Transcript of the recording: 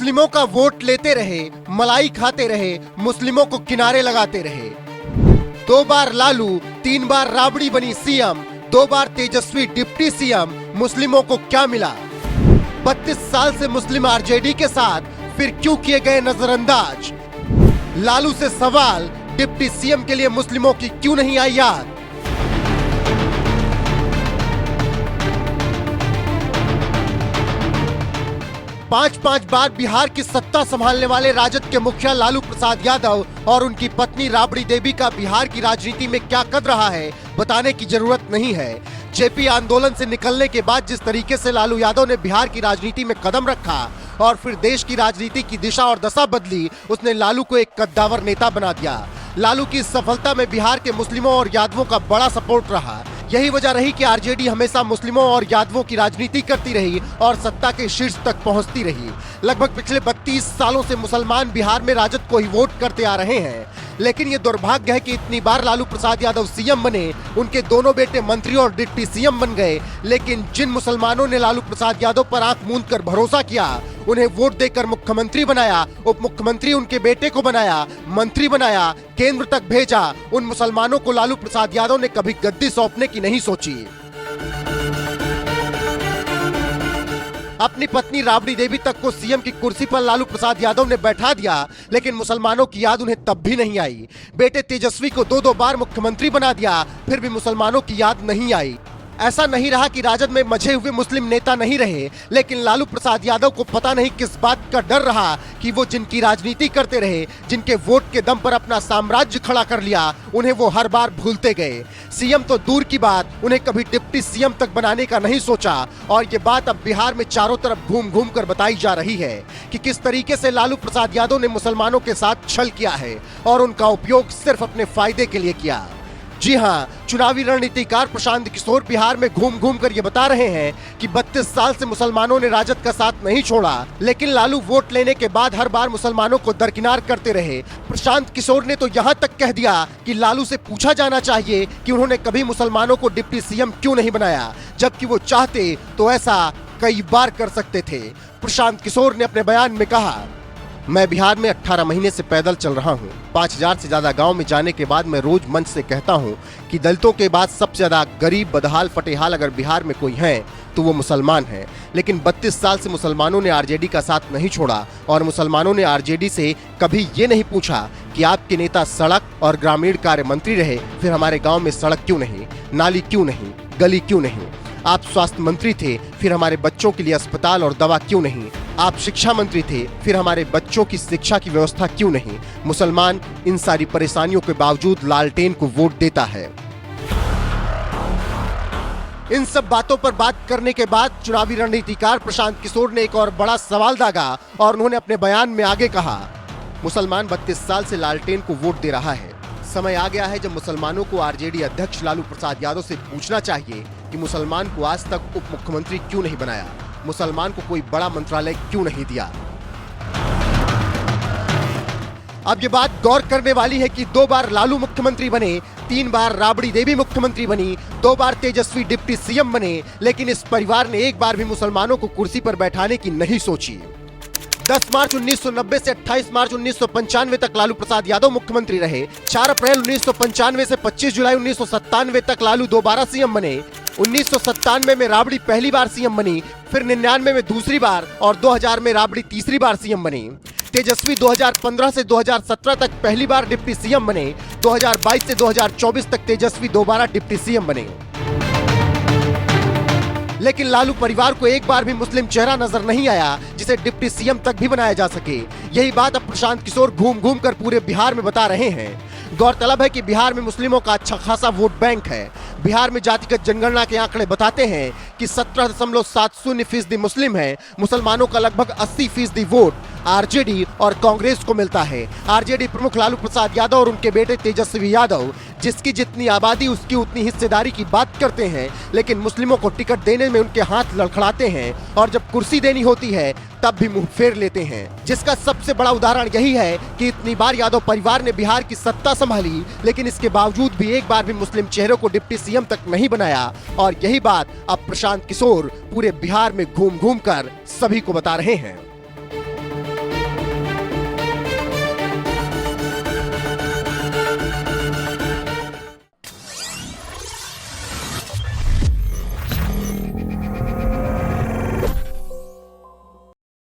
मुस्लिमों का वोट लेते रहे, मलाई खाते रहे, मुस्लिमों को किनारे लगाते रहे। 2 बार लालू, 3 बार राबड़ी बनी सीएम, 2 बार तेजस्वी डिप्टी सीएम, मुस्लिमों को क्या मिला? 32 साल से मुस्लिम आरजेडी के साथ फिर क्यों किए गए नजरअंदाज? लालू से सवाल, डिप्टी सीएम के लिए मुस्लिमों की क्यों नहीं आई याद? पांच बार बिहार की सत्ता संभालने वाले राजद के मुखिया लालू प्रसाद यादव और उनकी पत्नी राबड़ी देवी का बिहार की राजनीति में क्या कद रहा है बताने की जरूरत नहीं है। जेपी आंदोलन से निकलने के बाद जिस तरीके से लालू यादव ने बिहार की राजनीति में कदम रखा और फिर देश की राजनीति की दिशा और दशा बदली, उसने लालू को एक कद्दावर नेता बना दिया। लालू की इस सफलता में बिहार के मुस्लिमों और यादवों का बड़ा सपोर्ट रहा। यही वजह रही कि आरजेडी हमेशा मुस्लिमों और यादवों की राजनीति करती रही और सत्ता के शीर्ष तक पहुंचती रही। लगभग पिछले 32 सालों से मुसलमान बिहार में राजद को ही वोट करते आ रहे हैं, लेकिन ये दुर्भाग्य है कि इतनी बार लालू प्रसाद यादव सीएम बने, उनके दोनों बेटे मंत्री और डिप्टी सीएम बन गए, लेकिन जिन मुसलमानों ने लालू प्रसाद यादव पर आंख मूंद कर भरोसा किया, उन्हें वोट देकर मुख्यमंत्री बनाया, उप मुख्यमंत्री उनके बेटे को बनाया, मंत्री बनाया, केंद्र तक भेजा, उन मुसलमानों को लालू प्रसाद यादव ने कभी गद्दी सौंपने की नहीं सोची। अपनी पत्नी राबड़ी देवी तक को सीएम की कुर्सी पर लालू प्रसाद यादव ने बैठा दिया, लेकिन मुसलमानों की याद उन्हें तब भी नहीं आई। बेटे तेजस्वी को 2 बार मुख्यमंत्री बना दिया, फिर भी मुसलमानों की याद नहीं आई। ऐसा नहीं रहा कि राजद में मजे हुए मुस्लिम नेता नहीं रहे, लेकिन लालू प्रसाद यादव को पता नहीं किस बात का डर रहा कि वो जिनकी राजनीति करते रहे, जिनके वोट के दम पर अपना साम्राज्य खड़ा कर लिया, उन्हें वो हर बार भूलते गए। सीएम तो दूर की बात, उन्हें कभी डिप्टी सीएम तक बनाने का नहीं सोचा। और ये बात अब बिहार में चारों तरफ घूम घूम कर बताई जा रही है कि किस तरीके से लालू प्रसाद यादव ने मुसलमानों के साथ छल किया है और उनका उपयोग सिर्फ अपने फायदे के लिए किया। जी हाँ, चुनावी रणनीतिकार प्रशांत किशोर बिहार में घूम घूम कर ये बता रहे हैं कि 32 साल से मुसलमानों ने राजद का साथ नहीं छोड़ा, लेकिन लालू वोट लेने के बाद हर बार मुसलमानों को दरकिनार करते रहे। प्रशांत किशोर ने तो यहाँ तक कह दिया कि लालू से पूछा जाना चाहिए कि उन्होंने कभी मुसलमानों को डिप्टी सीएम क्यों नहीं बनाया, जबकि वो चाहते तो ऐसा कई बार कर सकते थे। प्रशांत किशोर ने अपने बयान में कहा, मैं बिहार में 18 महीने से पैदल चल रहा हूँ। 5000 से ज्यादा गांव में जाने के बाद मैं रोज मंच से कहता हूँ कि दलितों के बाद सबसे ज्यादा गरीब, बदहाल, फटेहाल अगर बिहार में कोई है तो वो मुसलमान है। लेकिन 32 साल से मुसलमानों ने आरजेडी का साथ नहीं छोड़ा और मुसलमानों ने आरजेडी से कभी ये नहीं पूछा कि आपके नेता सड़क और ग्रामीण कार्य मंत्री रहे, फिर हमारे गाँव में सड़क क्यों नहीं, नाली क्यों नहीं, गली क्यों नहीं? आप स्वास्थ्य मंत्री थे, फिर हमारे बच्चों के लिए अस्पताल और दवा क्यों नहीं? आप शिक्षा मंत्री थे, फिर हमारे बच्चों की शिक्षा की व्यवस्था क्यों नहीं? मुसलमान इन सारी परेशानियों के बावजूद लालटेन को वोट देता है। इन सब बातों पर बात करने के बाद चुनावी रणनीतिकार प्रशांत किशोर ने एक और बड़ा सवाल दागा और उन्होंने अपने बयान में आगे कहा, मुसलमान 32 साल से लालटेन को वोट दे रहा है। समय आ गया है जब मुसलमानों को आरजेडी अध्यक्ष लालू प्रसाद यादव से पूछना चाहिए कि मुसलमान को आज तक उप मुख्यमंत्री क्यों नहीं बनाया, मुसलमान को कोई बड़ा मंत्रालय क्यों नहीं दिया। अब ये बात गौर करने वाली है कि 2 बार लालू मुख्यमंत्री बने, 3 बार राबड़ी देवी मुख्यमंत्री बनी, 2 बार तेजस्वी डिप्टी सीएम बने, लेकिन इस परिवार ने एक बार भी मुसलमानों को कुर्सी पर बैठाने की नहीं सोची। 10 मार्च 1990 से 28 मार्च 1995 तक लालू प्रसाद यादव मुख्यमंत्री रहे। 4 अप्रैल 1995 से 25 जुलाई 1997 तक लालू दोबारा सीएम बने। 1997 में राबड़ी पहली बार सीएम बनी, फिर 99 में दूसरी बार और 2000 में राबड़ी तीसरी बार सीएम बनी। तेजस्वी 2015 से 2017 तक पहली बार डिप्टी सीएम बने। 2022 से 2024 तक तेजस्वी दोबारा डिप्टी सीएम बने। लेकिन लालू परिवार को एक बार भी मुस्लिम चेहरा नजर नहीं आया जिसे डिप्टी सीएम तक भी बनाया जा सके। यही बात अब प्रशांत किशोर घूम घूम कर पूरे बिहार में बता रहे हैं। गौरतलब है कि बिहार में मुस्लिमों का अच्छा खासा वोट बैंक है। बिहार में जातिगत जनगणना के आंकड़े बताते हैं कि 17.70% मुस्लिम है। मुसलमानों का लगभग 80% वोट आरजेडी और कांग्रेस को मिलता है। आरजेडी प्रमुख लालू प्रसाद यादव और उनके बेटे तेजस्वी यादव जिसकी जितनी आबादी उसकी उतनी हिस्सेदारी की बात करते हैं, लेकिन मुस्लिमों को टिकट देने में उनके हाथ लड़खड़ाते हैं और जब कुर्सी देनी होती है तब भी मुंह फेर लेते हैं। जिसका सबसे बड़ा उदाहरण यही है कि इतनी बार यादव परिवार ने बिहार की सत्ता संभाली, लेकिन इसके बावजूद भी एक बार भी मुस्लिम चेहरों को डिप्टी सीएम तक नहीं बनाया। और यही बात अब प्रशांत किशोर पूरे बिहार में घूम घूम कर सभी को बता रहे हैं।